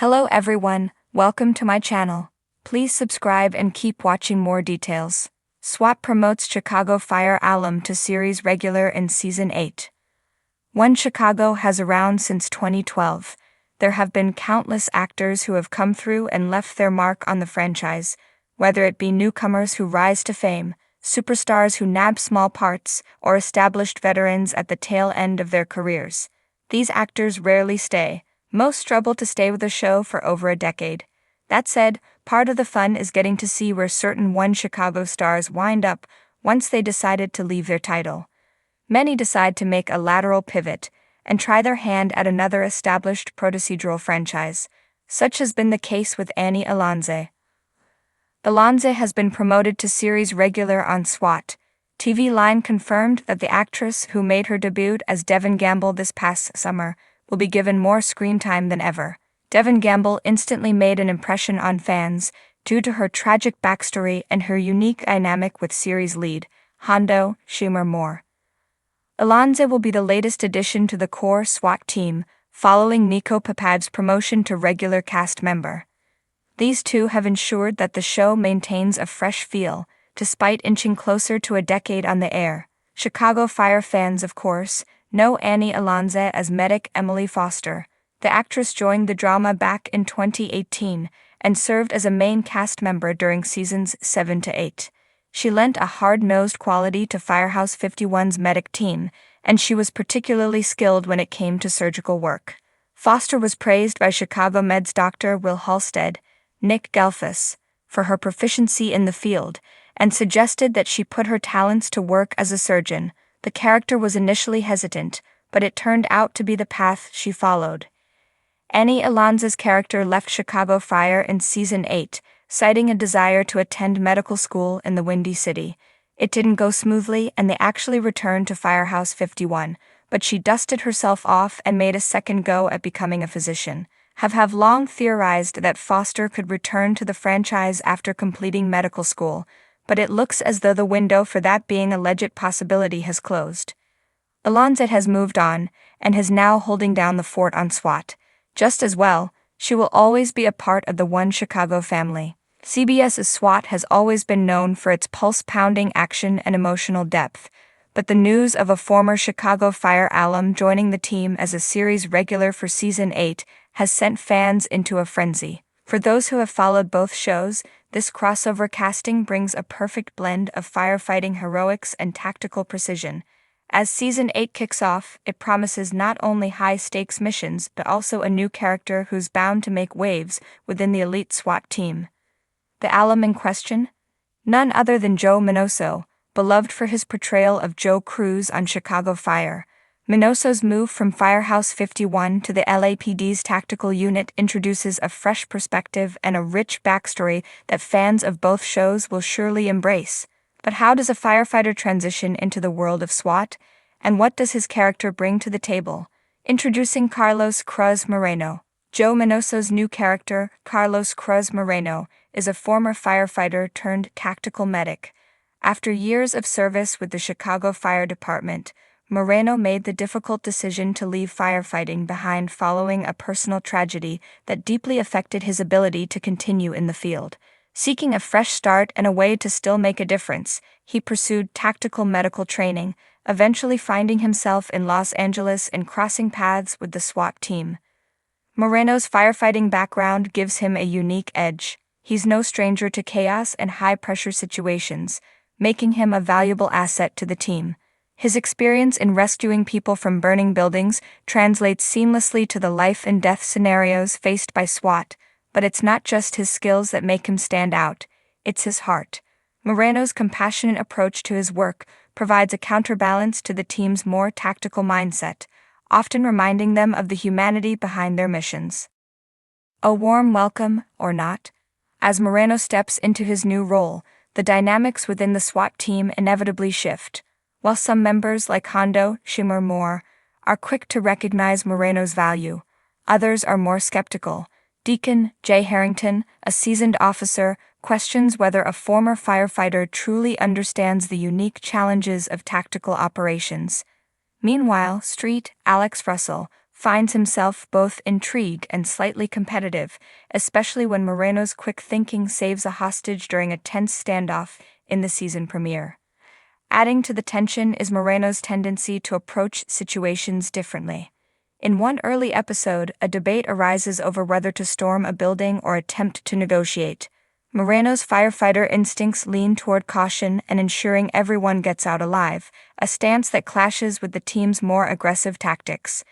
Hello everyone, welcome to my channel. Please subscribe and keep watching more details. SWAT promotes Chicago Fire Alum to series regular in Season 8. One Chicago has around since 2012. There have been countless actors who have come through and left their mark on the franchise, whether it be newcomers who rise to fame, superstars who nab small parts, or established veterans at the tail end of their careers. These actors rarely stay. Most struggle to stay with a show for over a decade. That said, part of the fun is getting to see where certain One Chicago stars wind up once they decided to leave their title. Many decide to make a lateral pivot and try their hand at another established procedural franchise. Such has been the case with Annie Alonze. Alonze has been promoted to series regular on SWAT. TV Line confirmed that the actress who made her debut as Devon Gamble this past summer will be given more screen time than ever. Devon Gamble instantly made an impression on fans due to her tragic backstory and her unique dynamic with series lead, Hondo Schumer Moore. Alonze will be the latest addition to the core SWAT team, following Nico Papad's promotion to regular cast member. These two have ensured that the show maintains a fresh feel, despite inching closer to a decade on the air. Chicago Fire fans, of course, know Annie Alonze as medic Emily Foster. The actress joined the drama back in 2018 and served as a main cast member during seasons 7 to 8. She lent a hard-nosed quality to Firehouse 51's medic team, and she was particularly skilled when it came to surgical work. Foster was praised by Chicago Med's Dr. Will Halstead, Nick Gelfus, for her proficiency in the field, and suggested that she put her talents to work as a surgeon. The character was initially hesitant, but it turned out to be the path she followed. Annie Alonze's character left Chicago Fire in Season 8, citing a desire to attend medical school in the Windy City. It didn't go smoothly, and they actually returned to Firehouse 51, but she dusted herself off and made a second go at becoming a physician. Have long theorized that Foster could return to the franchise after completing medical school, but it looks as though the window for that being a legit possibility has closed. Alonze has moved on, and is now holding down the fort on SWAT. Just as well, she will always be a part of the One Chicago family. CBS's SWAT has always been known for its pulse-pounding action and emotional depth, but the news of a former Chicago Fire alum joining the team as a series regular for Season 8 has sent fans into a frenzy. For those who have followed both shows, this crossover casting brings a perfect blend of firefighting heroics and tactical precision. As Season 8 kicks off, it promises not only high-stakes missions but also a new character who's bound to make waves within the elite SWAT team. The alum in question? None other than Joe Minoso, beloved for his portrayal of Joe Cruz on Chicago Fire. Minoso's move from Firehouse 51 to the LAPD's tactical unit introduces a fresh perspective and a rich backstory that fans of both shows will surely embrace. But how does a firefighter transition into the world of SWAT, and what does his character bring to the table? Introducing Carlos Cruz Moreno. Joe Minoso's new character, Carlos Cruz Moreno, is a former firefighter turned tactical medic. After years of service with the Chicago Fire Department, Moreno made the difficult decision to leave firefighting behind following a personal tragedy that deeply affected his ability to continue in the field. Seeking a fresh start and a way to still make a difference, he pursued tactical medical training, eventually finding himself in Los Angeles and crossing paths with the SWAT team. Moreno's firefighting background gives him a unique edge. He's no stranger to chaos and high-pressure situations, making him a valuable asset to the team. His experience in rescuing people from burning buildings translates seamlessly to the life-and-death scenarios faced by SWAT, but it's not just his skills that make him stand out, it's his heart. Moreno's compassionate approach to his work provides a counterbalance to the team's more tactical mindset, often reminding them of the humanity behind their missions. A warm welcome, or not? As Moreno steps into his new role, the dynamics within the SWAT team inevitably shift. While some members like Hondo Schumer Moore are quick to recognize Moreno's value, others are more skeptical. Deacon Jay Harrington, a seasoned officer, questions whether a former firefighter truly understands the unique challenges of tactical operations. Meanwhile, Street Alex Russell, finds himself both intrigued and slightly competitive, especially when Moreno's quick thinking saves a hostage during a tense standoff in the season premiere. Adding to the tension is Moreno's tendency to approach situations differently. In one early episode, a debate arises over whether to storm a building or attempt to negotiate. Moreno's firefighter instincts lean toward caution and ensuring everyone gets out alive, a stance that clashes with the team's more aggressive tactics.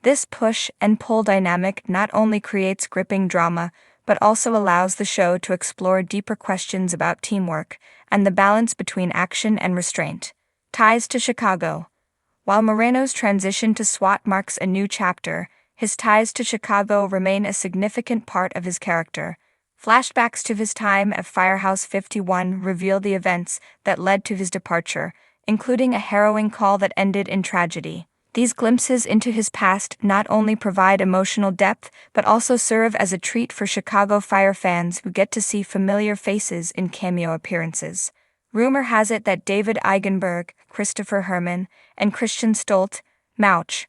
This push and pull dynamic not only creates gripping drama, but also allows the show to explore deeper questions about teamwork and the balance between action and restraint. Ties to Chicago. While Moreno's transition to SWAT marks a new chapter, his ties to Chicago remain a significant part of his character. Flashbacks to his time at Firehouse 51 reveal the events that led to his departure, including a harrowing call that ended in tragedy. These glimpses into his past not only provide emotional depth but also serve as a treat for Chicago Fire fans who get to see familiar faces in cameo appearances. Rumor has it that David Eigenberg, Christopher Herman, and Christian Stolt, Mouch,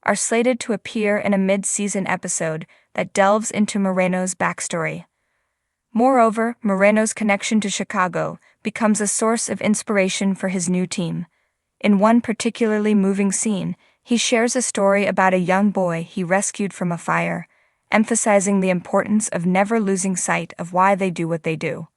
are slated to appear in a mid-season episode that delves into Moreno's backstory. Moreover, Moreno's connection to Chicago becomes a source of inspiration for his new team. In one particularly moving scene, he shares a story about a young boy he rescued from a fire, emphasizing the importance of never losing sight of why they do what they do.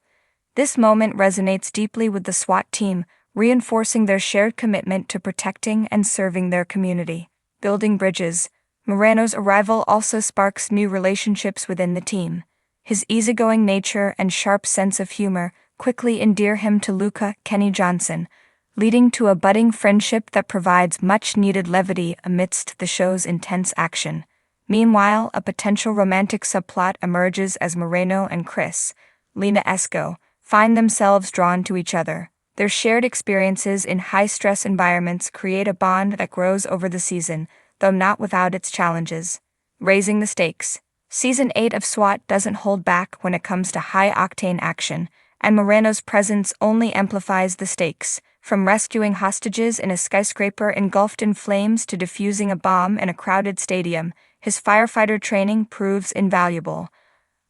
This moment resonates deeply with the SWAT team, reinforcing their shared commitment to protecting and serving their community. Building bridges. Moreno's arrival also sparks new relationships within the team. His easygoing nature and sharp sense of humor quickly endear him to Luca Kenny Johnson, leading to a budding friendship that provides much-needed levity amidst the show's intense action. Meanwhile, a potential romantic subplot emerges as Moreno and Chris, Lena Esco, find themselves drawn to each other. Their shared experiences in high-stress environments create a bond that grows over the season, though not without its challenges. Raising the stakes. Season 8 of SWAT doesn't hold back when it comes to high-octane action, and Moreno's presence only amplifies the stakes. From rescuing hostages in a skyscraper engulfed in flames to defusing a bomb in a crowded stadium, his firefighter training proves invaluable.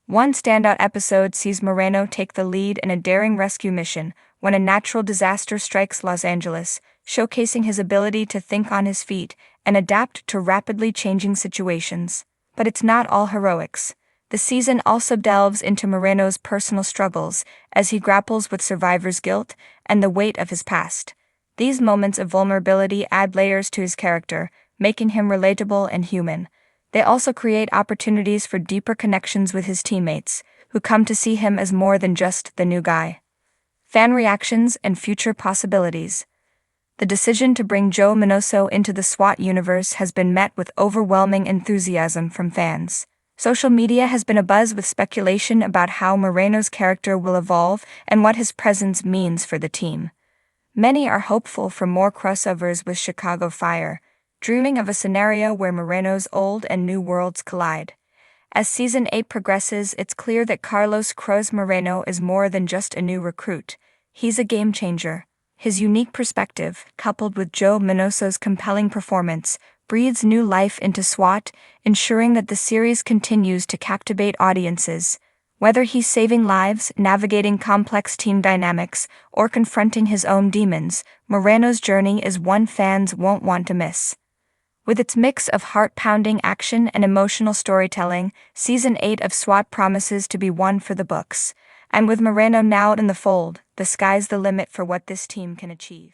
One standout episode sees Moreno take the lead in a daring rescue mission when a natural disaster strikes Los Angeles, showcasing his ability to think on his feet and adapt to rapidly changing situations. But it's not all heroics. The season also delves into Moreno's personal struggles as he grapples with survivor's guilt and the weight of his past. These moments of vulnerability add layers to his character, making him relatable and human. They also create opportunities for deeper connections with his teammates, who come to see him as more than just the new guy. Fan reactions and future possibilities. The decision to bring Joe Minoso into the SWAT universe has been met with overwhelming enthusiasm from fans. Social media has been abuzz with speculation about how Moreno's character will evolve and what his presence means for the team. Many are hopeful for more crossovers with Chicago Fire, dreaming of a scenario where Moreno's old and new worlds collide. As Season 8 progresses, it's clear that Carlos Cruz Moreno is more than just a new recruit. He's a game changer. His unique perspective, coupled with Joe Minoso's compelling performance, breathes new life into SWAT, ensuring that the series continues to captivate audiences. Whether he's saving lives, navigating complex team dynamics, or confronting his own demons, Moreno's journey is one fans won't want to miss. With its mix of heart-pounding action and emotional storytelling, Season 8 of SWAT promises to be one for the books. And with Moreno now in the fold, the sky's the limit for what this team can achieve.